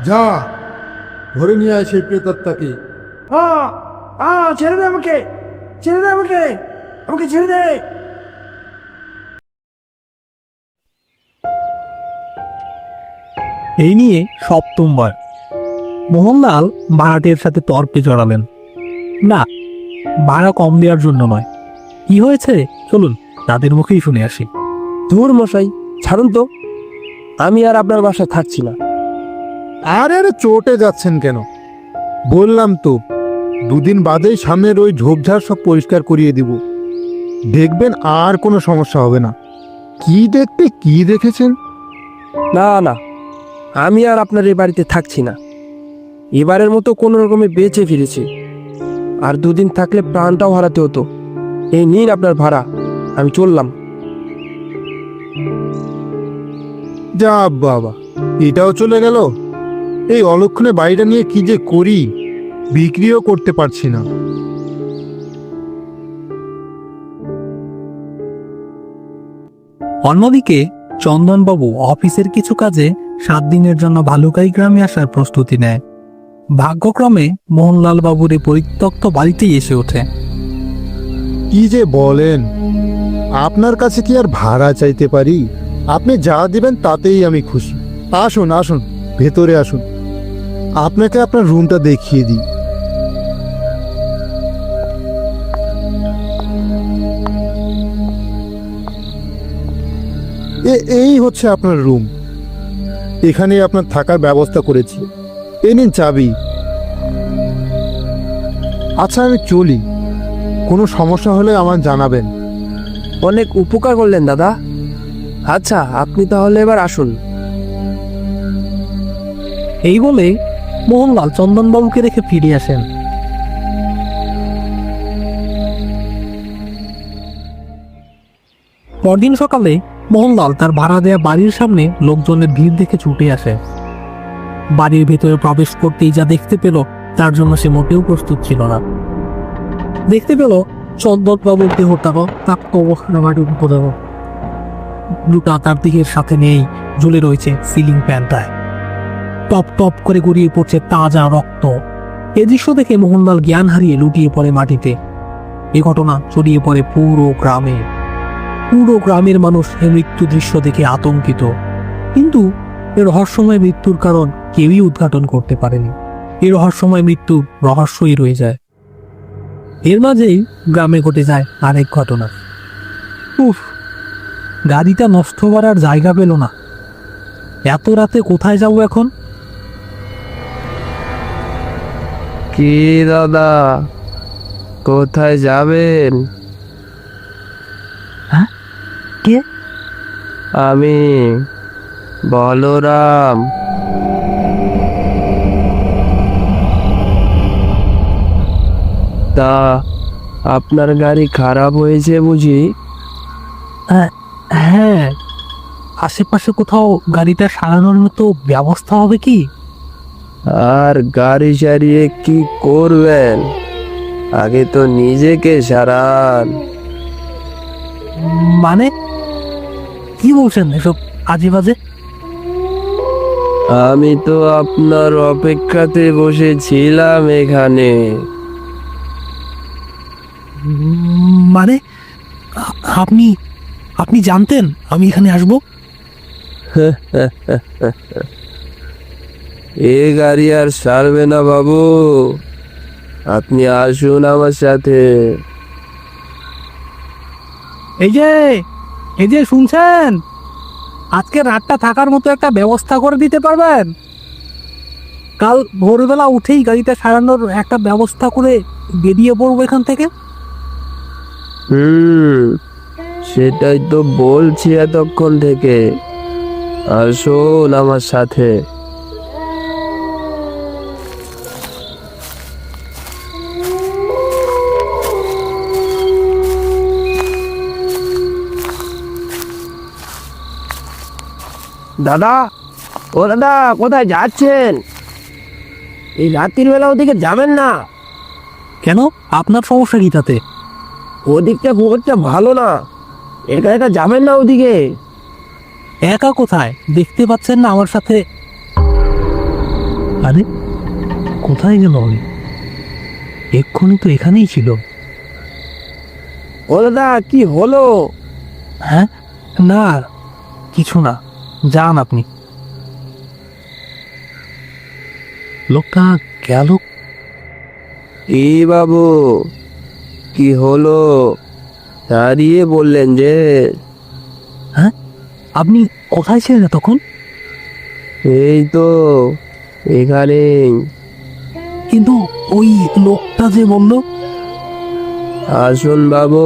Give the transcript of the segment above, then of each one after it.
যা, ধরে নিয়ে আয় সেই প্রেতাত্মাকে। ছেড়ে দে আমাকে, ছেড়ে দে আমাকে, আমাকে ছেড়ে দে। এই নিয়ে সপ্তমবার মোহনলাল ভাড়াটের সাথে তর্কে জড়ালেন। না, ভাড়া কম দেওয়ার জন্য নয়। কি হয়েছে চলুন তাদের মুখেই শুনে আসি। ধুর মশাই, ছাড়ুন তো, আমি আর আপনার বাসায় থাকছি না। আরে আরে, চটে যাচ্ছেন কেন? বললাম তো, দুদিন বাদেই সামনের ওই ঝোপঝাড় সব পরিষ্কার করিয়ে দিব। দেখবেন আর কোনো সমস্যা হবে না। কি দেখতে কি দেখেছেন? না না, আমি আর আপনার এই বাড়িতে থাকছি না। এবারের মতো কোনো রকমে বেঁচে ফিরেছি, আর দুদিন থাকলে প্রাণটাও হারাতে হতো। এই নিন আপনার ভাড়া, আমি চললাম। যা বাবা, এটাও চলে গেল। এই অলক্ষণে বাড়িটা নিয়ে কি যে করি, বিক্রিও করতে পারছি না। অন্যদিকে চন্দনবাবু অফিসের কিছু কাজে 7 দিনের জন্য ভালুকাই গ্রামে আসার প্রস্তুতি নেয়। ভাগ্যক্রমে মোহনলাল বাবুর এই পরিত্যক্ত বাড়িতেই এসে ওঠে। কি যে বলেন, আপনার কাছে কি আর ভাড়া চাইতে পারি? আপনি যা দিবেন তাতেই আমি খুশি। আসুন আসুন, ভেতরে আসুন, আপনাকে আপনার রুমটা দেখিয়ে দিই। এই হচ্ছে আপনার রুম। এখানে আপনার থাকার ব্যবস্থা করেছি। এই নিন চাবি। আচ্ছা, আমি চলি। কোনো সমস্যা হলে আমার জানাবেন। অনেক উপকার করলেন দাদা। আচ্ছা, আপনি তাহলে এবার আসুন। এই বলে মোহনলাল চন্দনবাবুকে রেখে ফিরে আসেন। পরদিন সকালে মোহনলাল তার ভাড়া দেয়া বাড়ির সামনে লোকজনের ভিড় দেখে ছুটে আসে। বাড়ির ভেতরে প্রবেশ করতেই যা দেখতে পেল তার জন্য সে মোটেও প্রস্তুত ছিল না। দেখতে পেল চন্দনবাবুর দেহটাও দুটা তার দিকের সাথে নেই, ঝুলে রয়েছে সিলিং ফ্যানটায়। টপ টপ করে গড়িয়ে পড়ছে তাজা রক্ত। এ দৃশ্য দেখে মোহনলাল জ্ঞান হারিয়ে লুটিয়ে পড়ে মাটিতে। এ ঘটনা ছড়িয়ে পড়ে পুরো গ্রামে। পুরো গ্রামের মানুষ এই মৃত্যু দৃশ্য দেখে আতঙ্কিত, কিন্তু এর রহস্যময় মৃত্যুর কারণ কেউই উদ্ঘাটন করতে পারেনি। এই রহস্যময় মৃত্যু রহস্যই রয়ে যায়। এর মাঝেই গ্রামে ঘটে যায় আরেক ঘটনা। উফ, গাড়িটা নষ্ট করার জায়গা পেল না। এত রাতে কোথায় যাব এখন? কি দাদা, কোথায় যাবেন? হ্যাঁ, কে? আমি বলরাম। তা আপনার গাড়ি খারাপ হয়েছে বুঝি? হ্যাঁ, আশেপাশে কোথাও গাড়িটা সারানোর মতো ব্যবস্থা হবে কি? আর গাড়ি সারিয়ে কি করবেন? আগে তো নিজেকে সারান। মানে কি বলছেন এসব আজে বাজে? আমি তো আপনার অপেক্ষাতে বসেছিলাম এখানে। মানে আপনি আপনি জানতেন আমি এখানে আসব? এ গাড়ি আর সারবে না বাবু, আপনি আসুন আমার সাথে। এই যে এই যে শুনছেন, আজকে রাতটা থাকার মতো একটা ব্যবস্থা করে দিতে পারবেন? কাল ভোরবেলা উঠেই গাড়িটা সারানোর একটা ব্যবস্থা করে বেরিয়ে পড়বো এখান থেকে। সেটাই তো বলছি এতক্ষণ থেকে, আসুন আমার সাথে। দাদা, ও দাদা, কোথায় যাচ্ছেন? এই রাত্রির বেলা ওদিকে যাবেন না। কেন, আপনার সমস্যা কি তাতে? ওদিকটা খবরটা ভালো না, একা একা যাবেন না ওদিকে। একা কোথায়? দেখতে পাচ্ছেন না আমার সাথে আরে কোথায় গেল উনি? এক্ষুনি তো এখানেই ছিল। ও দাদা, কি হলো? হ্যাঁ, না কিছু না, যান আপনি। লোকটা গেল। এই বাবু, কি হলো? দাঁড়িয়ে বললেন যে? হ্যাঁ, আপনি কোথায় ছিলেন তখন? এই তো এখানেই। কিন্তু ওই লোকটা যে বললো। আসুন বাবু,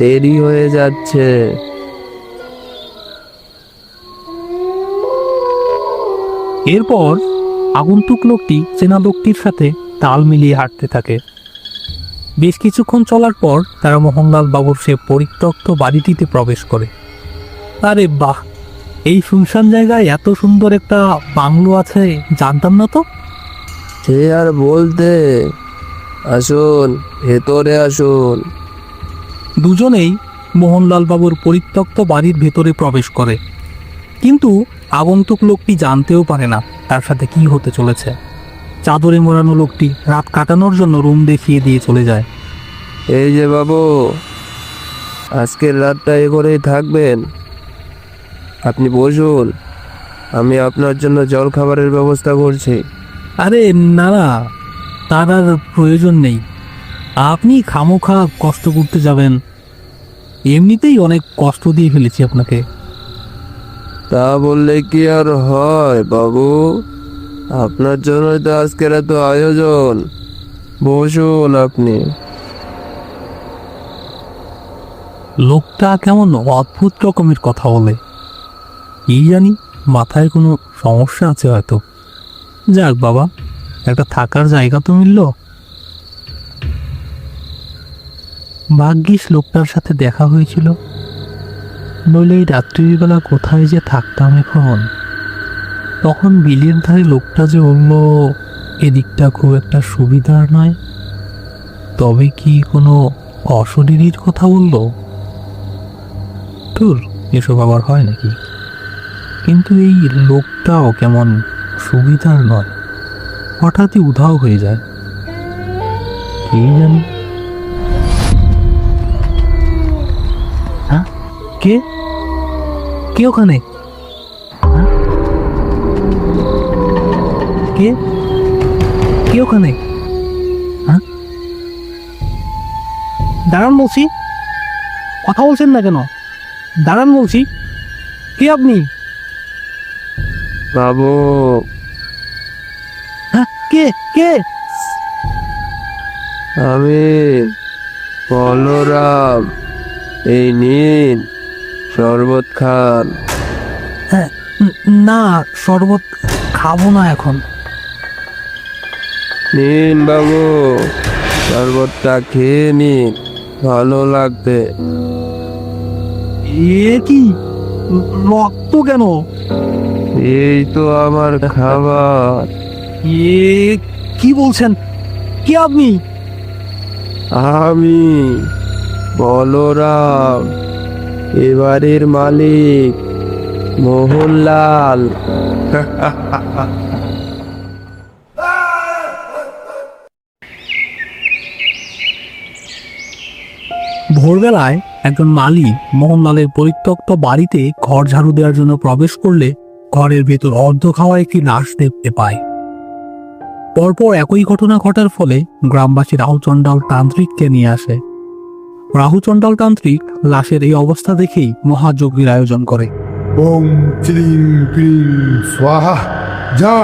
দেরি হয়ে যাচ্ছে। এরপর আগন্তুক লোকটি চেনা লোকটির সাথে তাল মিলিয়ে হাঁটতে থাকে। বেশ কিছুক্ষণ চলার পর তারা মোহনলাল বাবুর সে পরিত্যক্ত বাড়িটিতে প্রবেশ করে। আরে বাহ, এই শুনশান জায়গায় এত সুন্দর একটা বাংলো আছে, জানতাম না তো। সে আর বলতে, আসুন ভেতরে আসুন। দুজনেই মোহনলাল বাবুর পরিত্যক্ত বাড়ির ভেতরে প্রবেশ করে, কিন্তু আগন্তুক লোকটি জানতেও পারে না তার সাথে কি হতে চলেছে। চাদরে মোড়ানো লোকটি রাত কাটানোর জন্য রুম দেখিয়ে দিয়ে চলে যায়। এই যে বাবু, আজকের রাতটা এ করেই থাকবেন? আপনি বসুন, আমি আপনার জন্য জল খাবারের ব্যবস্থা করছি। আরে না না, তার আর প্রয়োজন নেই। আপনি খামোখা কষ্ট করতে যাবেন, এমনিতেই অনেক কষ্ট দিয়ে ফেলেছি আপনাকে। তা বললে কি আর হয় বাবু? আপনার জন্যই তো আজকের এত আয়োজন। বসুন আপনি। লোকটা কেমন অদ্ভুত রকমের কথা বলে, কি জানি মাথায় কোনো সমস্যা আছে হয়তো। যাক বাবা, একটা থাকার জায়গা তো মিলল। ভাগ্যিস লোকটার সাথে দেখা হয়েছিল, নইলে এই রাত্রিবেলা কোথায় যে থাকতাম এখন। তখন বিলের ধারে লোকটা যে বলল এদিকটা খুব একটা সুবিধার নয়, তবে কি কোনো অশরীরীর কথা বললো? তোর এসব আবার হয় নাকি? কিন্তু এই লোকটাও কেমন সুবিধার নয়, হঠাৎই উধাও হয়ে যায়, কি জানি। হ্যাঁ, কে কে ওখানে? হ্যাঁ? কে কে ওখানে? হ্যাঁ, দাঁড়ান বলছি, কথা বলছেন না কেন? দাঁড়ান বলছি, কে আপনি? বাবু, হ্যাঁ, কে কে? আমি বলরাম। এই নিন শরবত খান। হ্যাঁ, না শরবত খাবো না এখন। নিন বাবু, শরবতটা খেয়ে নিন, ভালো লাগবে। এ কি রক্ত কেন? এই তো আমার খাবার। এ কি বলছেন? কে আপনি? আমি বলরাম, এবারের মালিক মোহনলাল। ভোরবেলায় একজন মালি মোহনলালের পরিত্যক্ত বাড়িতে ঘর ঝাড়ু দেওয়ার জন্য প্রবেশ করলে ঘরের ভেতর অর্ধ খাওয়া একটি লাশ দেখতে পায়। পরপর একই ঘটনা ঘটার ফলে গ্রামবাসী রাহুচণ্ডাল তান্ত্রিককে নিয়ে আসে। রাহুচণ্ডাল তান্ত্রিক লাশের এই অবস্থা দেখেই মহাযজ্ঞের আয়োজন করে। ওম ক্লিং ক্লিং স্বাহা। যা,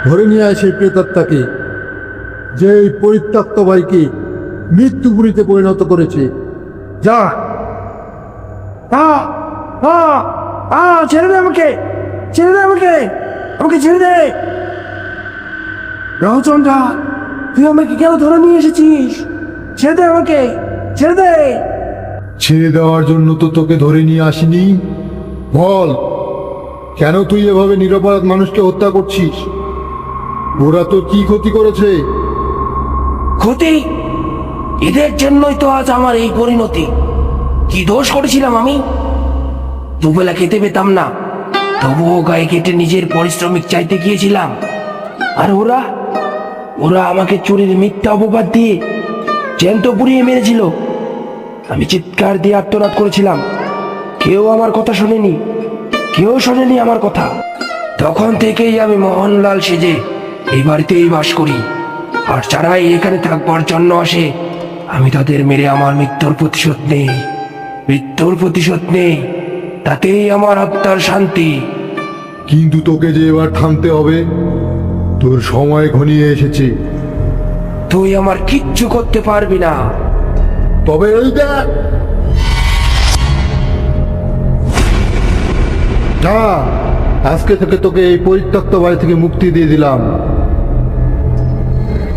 ধরে নিয়ে আয় সেই প্রেতাত্মাকে, যে এই পরিত্যক্ত বাড়িকে মৃত্যুপুরীতে পরিণত করেছে। যা। ছেড়ে দে আমাকে, ছেড়ে দে আমাকে, আমাকে ছেড়ে দে। রামচন্দ্রা, তুই আমাকে কেন ধরে নিয়ে এসেছিস? ছেড়ে দে আমাকে, ছেড়ে দে। ছেড়ে দেওয়ার জন্য তো তোকে ধরে নিয়ে আসিনি। বল, কেন তুই এভাবে নিরপরাধ মানুষকে হত্যা করছিস? ওরা তোর কি ক্ষতি করেছে? ক্ষতি? এদের জন্যই তো আজ আমার এই পরিণতি। কি দোষ করেছিলাম আমি? দুবেলা খেতে পেতাম না, তবুও গায়ে কেটে নিজের পারিশ্রমিক চাইতে গিয়েছিলাম। আর ওরা ওরা আমাকে চুরির মিথ্যা অপবাদ দিয়ে জ্যান্ত পুড়িয়ে মেরেছিল। আমি চিৎকার দিয়ে আর্তনাদ করেছিলাম, কেউ আমার কথা শোনেনি, কেউ শোনেনি আমার কথা। তখন থেকেই আমি মোহনলাল সেজে এই বাড়িতেই বাস করি। আর যারাই এখানে থাকবার জন্য আসে, আমি তাদের মেরে আমার মৃত্যুর প্রতিশোধ নেই। মৃত্যুর প্রতিশোধ নেই, তাতেই আমার আত্মার শান্তি। কিন্তু তোকে যে এবার থামতে হবে, তোর সময় ঘনিয়ে এসেছে। তুই আমার কিচ্ছু করতে পারবি না। তবে এই দেখ, যা, আজকে থেকে তোকে এই পরিত্যক্ত বাড়ি থেকে মুক্তি দিয়ে দিলাম।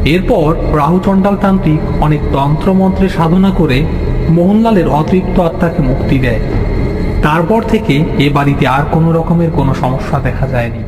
এরপর রাহু চণ্ডাল তান্ত্রিক অনেক তন্ত্রমন্ত্রে সাধনা করে মোহনলালের অতৃপ্ত আত্মাকে মুক্তি দেয়। তারপর থেকে এ বাড়িতে আর কোনো রকমের কোনো সমস্যা দেখা যায়নি।